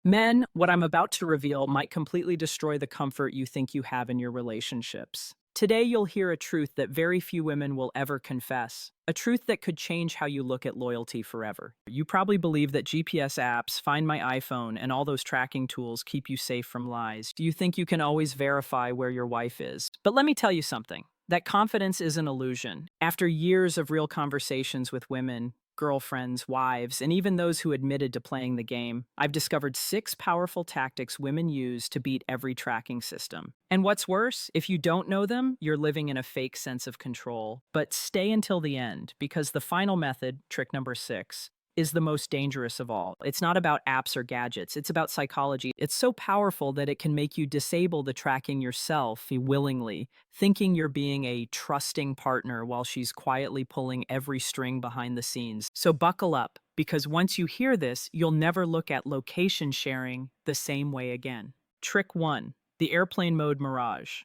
Men, what I'm about to reveal might completely destroy the comfort you think you have in your relationships. Today, you'll hear a truth that very few women will ever confess, a truth that could change how you look at loyalty forever. You probably believe that GPS apps, Find My iPhone, and all those tracking tools keep you safe from lies. Do you think you can always verify where your wife is? But let me tell you something. That confidence is an illusion. After years of real conversations with women, girlfriends, wives, and even those who admitted to playing the game, I've discovered 6 powerful tactics women use to beat every tracking system. And what's worse, if you don't know them, you're living in a fake sense of control. But stay until the end, because the final method, trick number 6, is the most dangerous of all. It's not about apps or gadgets, it's about psychology. It's so powerful that it can make you disable the tracking yourself willingly, thinking you're being a trusting partner while she's quietly pulling every string behind the scenes. So buckle up, because once you hear this, you'll never look at location sharing the same way again. Trick 1, the airplane mode mirage.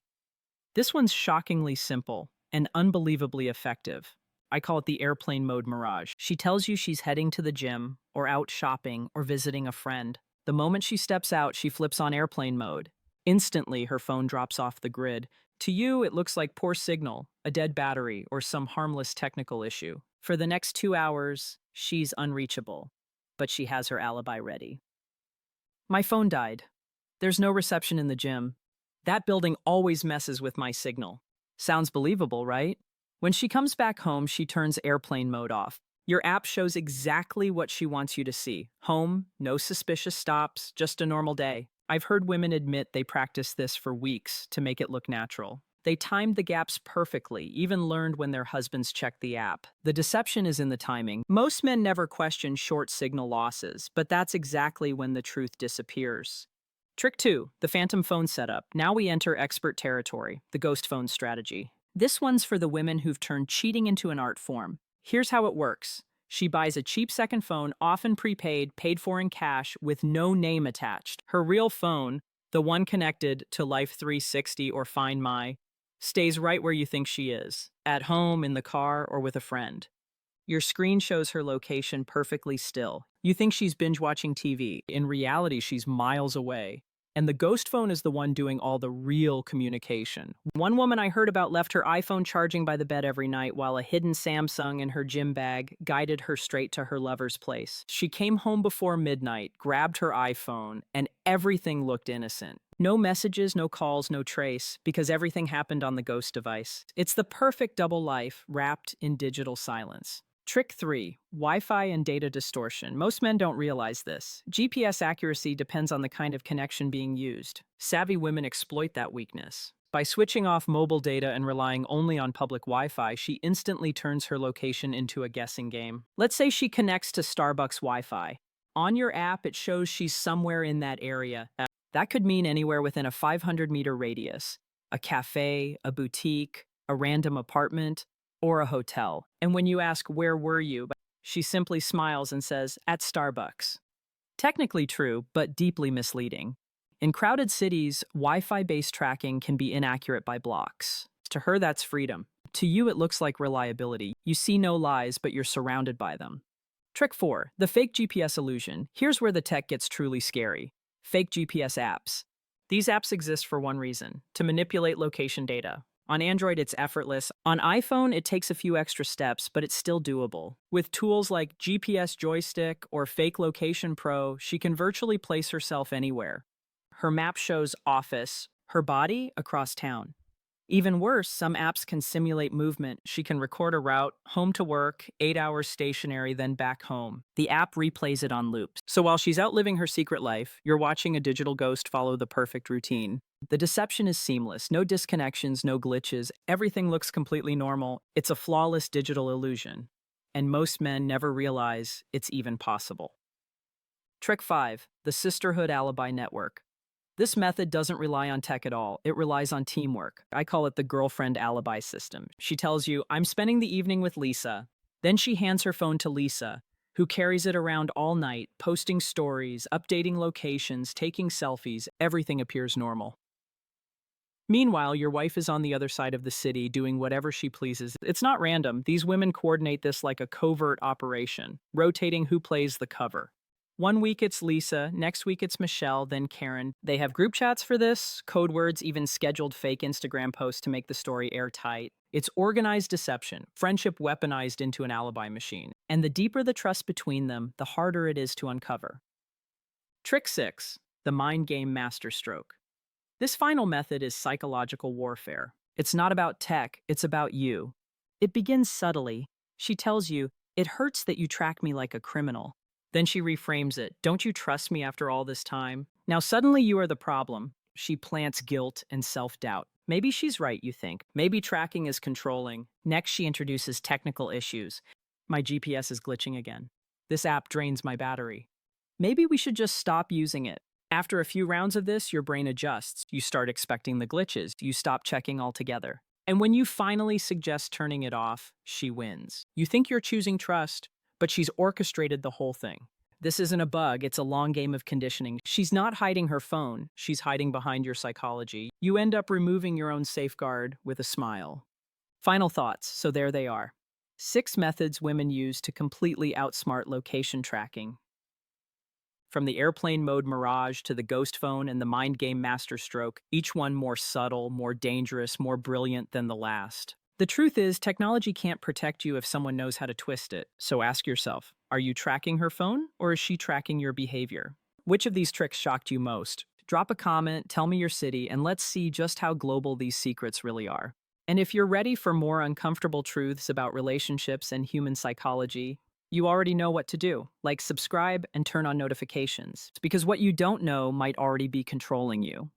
This one's shockingly simple and unbelievably effective. I call it the airplane mode mirage. She tells you she's heading to the gym, or out shopping, or visiting a friend. The moment she steps out, she flips on airplane mode. Instantly, her phone drops off the grid. To you, it looks like poor signal, a dead battery, or some harmless technical issue. For the next 2 hours, she's unreachable, but she has her alibi ready. My phone died. There's no reception in the gym. That building always messes with my signal. Sounds believable, right? When she comes back home, she turns airplane mode off. Your app shows exactly what she wants you to see. Home, no suspicious stops, just a normal day. I've heard women admit they practiced this for weeks to make it look natural. They timed the gaps perfectly, even learned when their husbands checked the app. The deception is in the timing. Most men never question short signal losses, but that's exactly when the truth disappears. Trick 2, the phantom phone setup. Now we enter expert territory, the ghost phone strategy. This one's for the women who've turned cheating into an art form. Here's how it works. She buys a cheap second phone, often prepaid, paid for in cash, with no name attached. Her real phone, the one connected to Life 360 or Find My, stays right where you think she is, at home, in the car, or with a friend. Your screen shows her location perfectly still. You think she's binge watching TV. In reality, she's miles away. And the ghost phone is the one doing all the real communication. One woman I heard about left her iPhone charging by the bed every night while a hidden Samsung in her gym bag guided her straight to her lover's place. She came home before midnight, grabbed her iPhone, and everything looked innocent. No messages, no calls, no trace, because everything happened on the ghost device. It's the perfect double life wrapped in digital silence. Trick 3, Wi-Fi and data distortion. Most men don't realize this. GPS accuracy depends on the kind of connection being used. Savvy women exploit that weakness. By switching off mobile data and relying only on public Wi-Fi, she instantly turns her location into a guessing game. Let's say she connects to Starbucks Wi-Fi. On your app, it shows she's somewhere in that area. That could mean anywhere within a 500-meter radius. A cafe, a boutique, a random apartment, or a hotel. And when you ask, "Where were you?" she simply smiles and says, "At Starbucks." Technically true, but deeply misleading. In crowded cities, Wi-Fi-based tracking can be inaccurate by blocks. To her, that's freedom. To you, it looks like reliability. You see no lies, but you're surrounded by them. Trick 4, the fake GPS illusion. Here's where the tech gets truly scary. Fake GPS apps. These apps exist for one reason: to manipulate location data. On Android, it's effortless. On iPhone, it takes a few extra steps, but it's still doable. With tools like GPS Joystick or Fake Location Pro, she can virtually place herself anywhere. Her map shows office, her body across town. Even worse, some apps can simulate movement. She can record a route, home to work, 8 hours stationary, then back home. The app replays it on loops. So while she's out living her secret life, you're watching a digital ghost follow the perfect routine. The deception is seamless. No disconnections, no glitches. Everything looks completely normal. It's a flawless digital illusion. And most men never realize it's even possible. Trick 5, the Sisterhood alibi network. This method doesn't rely on tech at all. It relies on teamwork. I call it the girlfriend alibi system. She tells you, "I'm spending the evening with Lisa." Then she hands her phone to Lisa, who carries it around all night, posting stories, updating locations, taking selfies. Everything appears normal. Meanwhile, your wife is on the other side of the city doing whatever she pleases. It's not random. These women coordinate this like a covert operation, rotating who plays the cover. One week it's Lisa, next week it's Michelle, then Karen. They have group chats for this, code words, even scheduled fake Instagram posts to make the story airtight. It's organized deception, friendship weaponized into an alibi machine. And the deeper the trust between them, the harder it is to uncover. Trick 6, the mind game masterstroke. This final method is psychological warfare. It's not about tech, it's about you. It begins subtly. She tells you, "It hurts that you track me like a criminal." Then she reframes it, "Don't you trust me after all this time?" Now suddenly you are the problem. She plants guilt and self-doubt. Maybe she's right, you think. Maybe tracking is controlling. Next, she introduces technical issues. My GPS is glitching again. This app drains my battery. Maybe we should just stop using it. After a few rounds of this, your brain adjusts. You start expecting the glitches. You stop checking altogether. And when you finally suggest turning it off, she wins. You think you're choosing trust, but she's orchestrated the whole thing. This isn't a bug, it's a long game of conditioning. She's not hiding her phone, she's hiding behind your psychology. You end up removing your own safeguard with a smile. Final thoughts, so there they are. 6 methods women use to completely outsmart location tracking. From the airplane mode mirage to the ghost phone and the mind game masterstroke, each one more subtle, more dangerous, more brilliant than the last. The truth is, technology can't protect you if someone knows how to twist it. So ask yourself, are you tracking her phone or is she tracking your behavior? Which of these tricks shocked you most? Drop a comment, tell me your city, and let's see just how global these secrets really are. And if you're ready for more uncomfortable truths about relationships and human psychology, you already know what to do. Like, subscribe and turn on notifications, because what you don't know might already be controlling you.